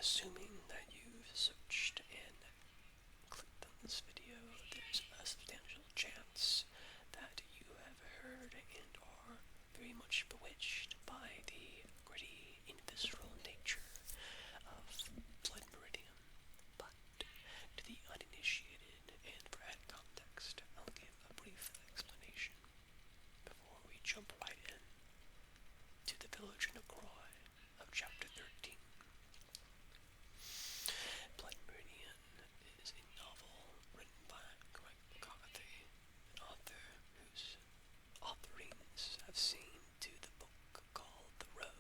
assuming that you've searched and clicked on this video, there's a substantial chance that you have heard and are very much bewitched by the gritty and visceral nature of Blood Meridian. But to the uninitiated and for added context, I'll give a brief explanation before we jump right in to the village Nacori of chapter 13. Blood Meridian is a novel written by Greg McCarthy, an author whose authoring have seen to the book called The Road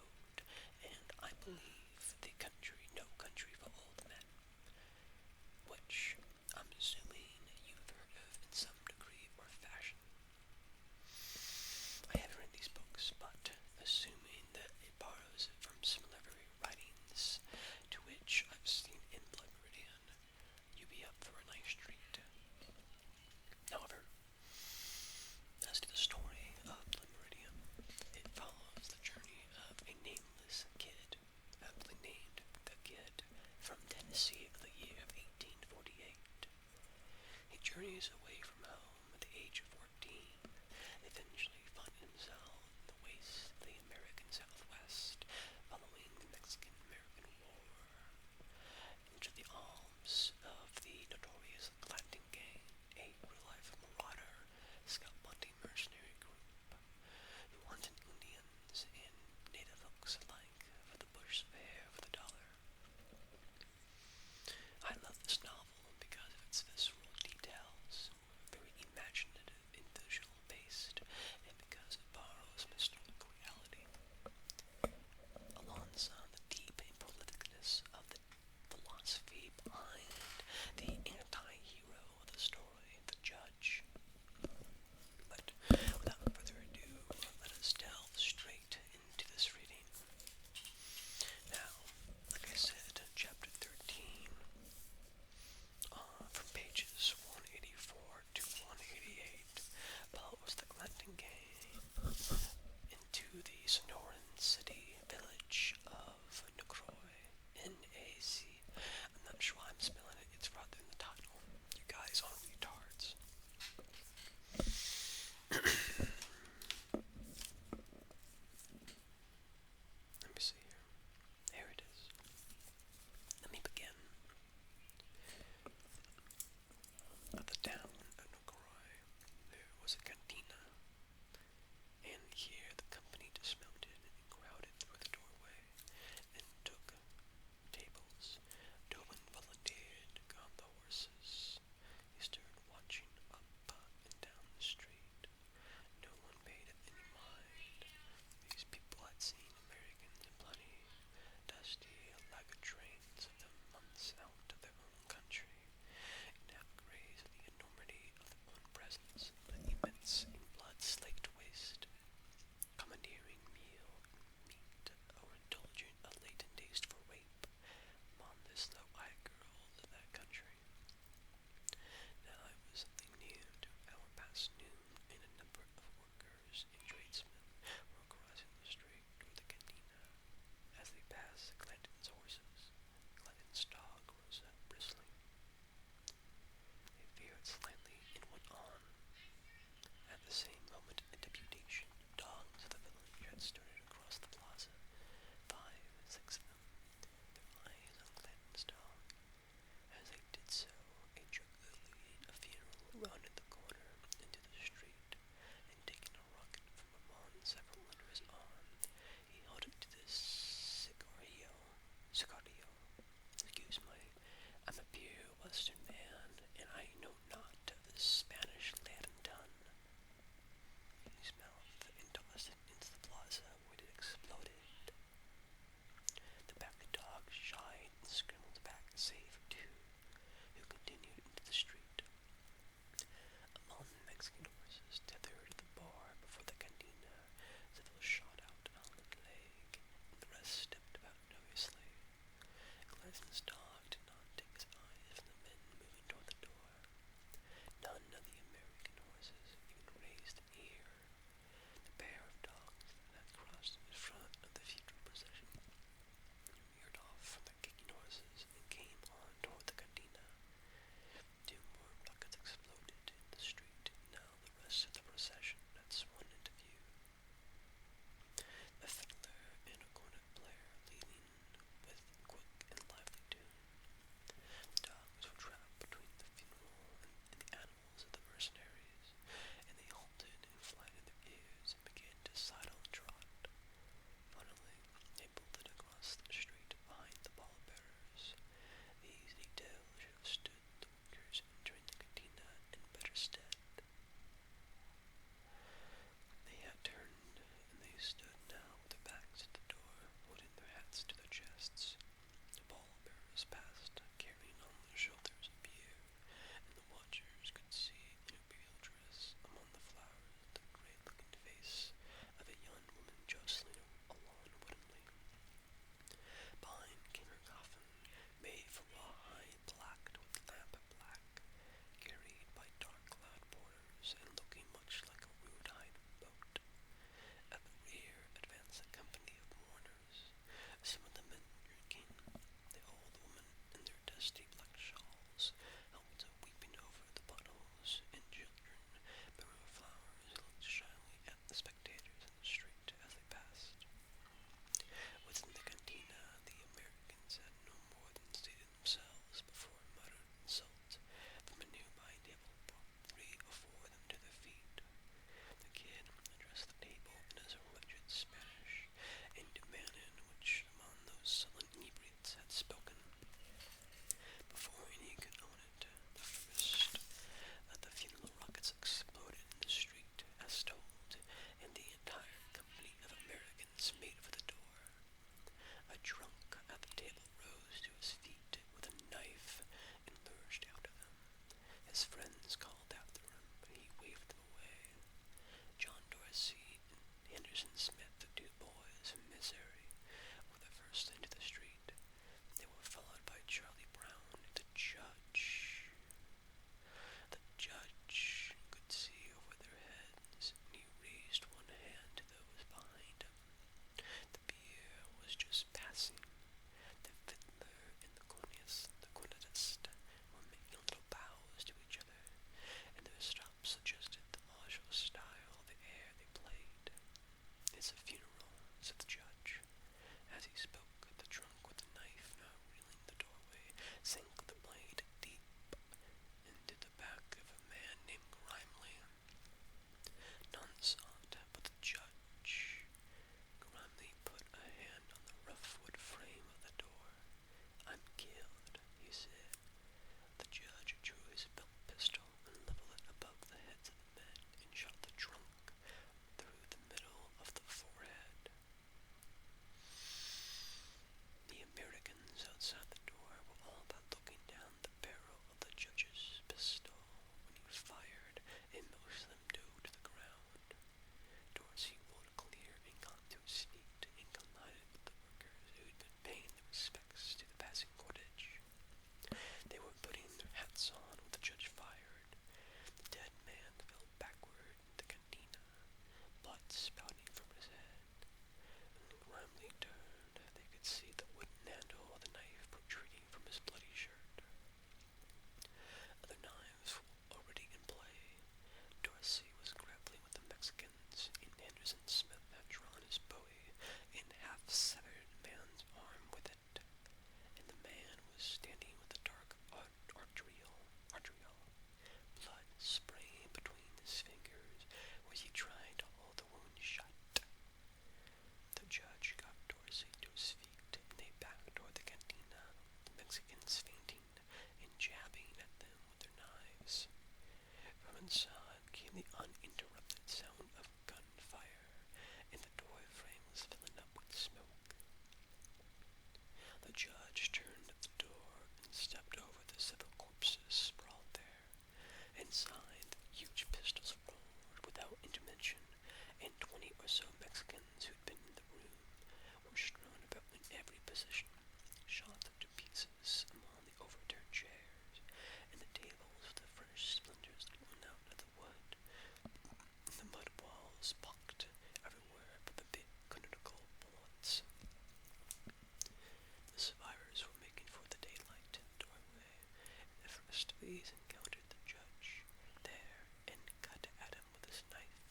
authorities encountered the judge there and cut at him with his knife.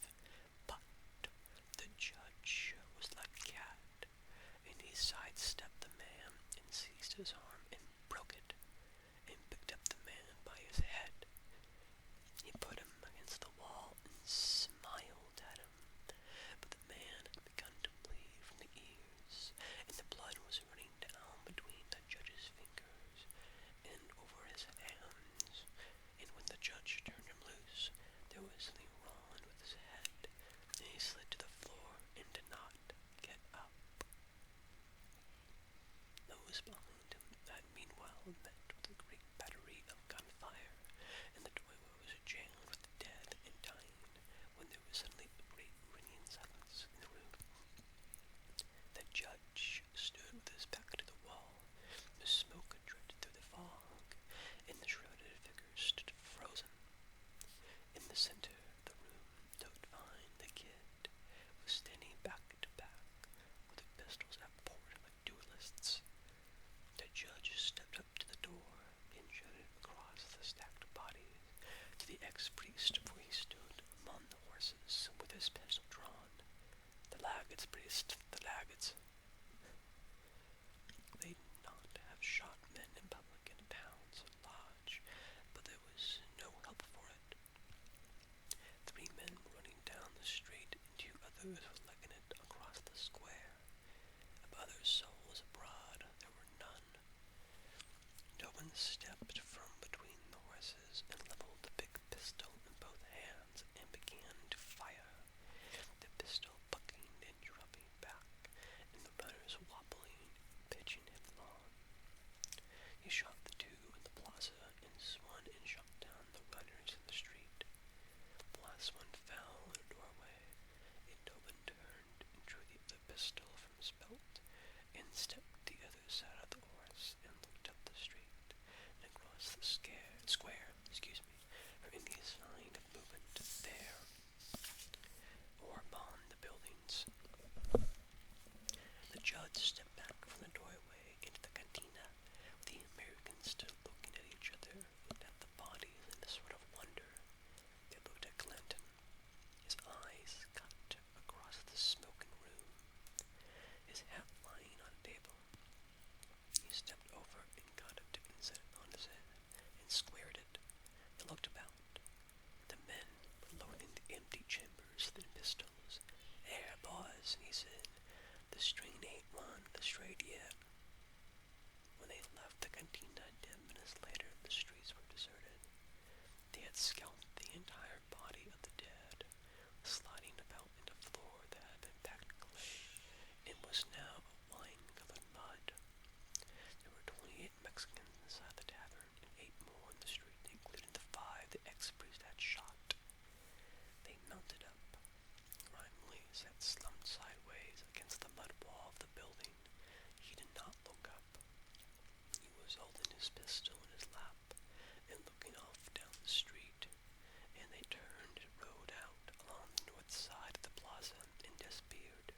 But the judge was like a cat, and he sidestepped the man and seized his arm and broke it, and picked up the man by his head. He put him against the wall and smiled at him, but the man had begun to bleed from the ears, and the blood was running down between the judge's fingers and over his hands, and when the judge turned him loose, there was something wrong with his head, and he slid to the floor and did not get up. Those behind him had meanwhile met with a great battery of gunfire, and the doorway was jammed with the dead and dying, when there was suddenly a great ringing silence in the room. The judge stood with his back to the wall. The smoke drifted through the fog, and the shrouded figure stood frozen. In the center of the room, Toadvine the Kid was standing back to back, with the pistols at port like duelists. The judge stepped up to the door and shouted across the stacked bodies to the ex-priest where he stood among the horses with his pistol drawn. "The Laggards, priest, the Laggards." They did not have shot men in public in towns or lodge, but there was no help for it. 3 men were running down the street, and 2 others were legging it across the square. Of other souls abroad there were none. No one stepped from between the horses and leveled the big pistol in both hands and began to fire, the pistol bucking and dropping back, and the runners wobbling, pitching headlong. He shot the 2 in the plaza and swung and shot down the runners in the street. The last one fell in a doorway, and Tobin turned and drew the other pistol from his belt, and stepped to the other side of the horse and looked up the street and across the square, for any sign of movement there or beyond the buildings. The judge stepped back from the doorway into the cantina, with the Americans stood looking at each other and at the bodies in a sort of wonder. They looked at Clinton, his eyes cut across the smoking room, his hat lying on a table. He stepped over and got it and set it on his head and squared it. They looked about. The men were loading the empty chambers with their pistols. "There, boys," he said, "the string ain't run straight yet." When they left the cantina 10 minutes later, the streets were deserted. They had scalped the entire body of the dead, sliding about into floor that had been packed clay, and was now a wine-colored mud. There were 28 Mexicans inside the tavern, and 8 more in the street, including the 5 the ex-priest had shot. They mounted up. Rimley sat slumped sideways against the mud wall of the building. He did not look up. He was holding his pistol in his lap and looking off down the street, and they turned and rode out along the north side of the plaza and disappeared.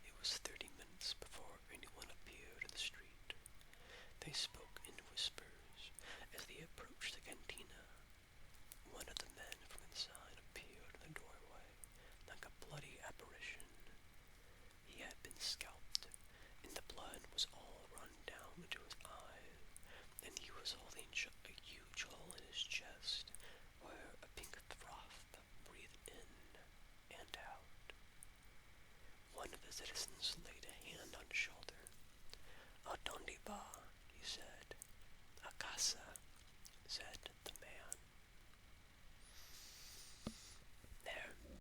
It was 30 minutes before anyone appeared in the street. They spoke in whispers as they approached the cantina. One of the men from inside appeared in the doorway like a bloody apparition. He had been scalped, and the blood was all run down into his eyes, and he was holding shut a huge hole in his chest where a pink froth breathed in and out. One of the citizens laid a hand on his shoulder. "A donde va?" he said. "A casa," said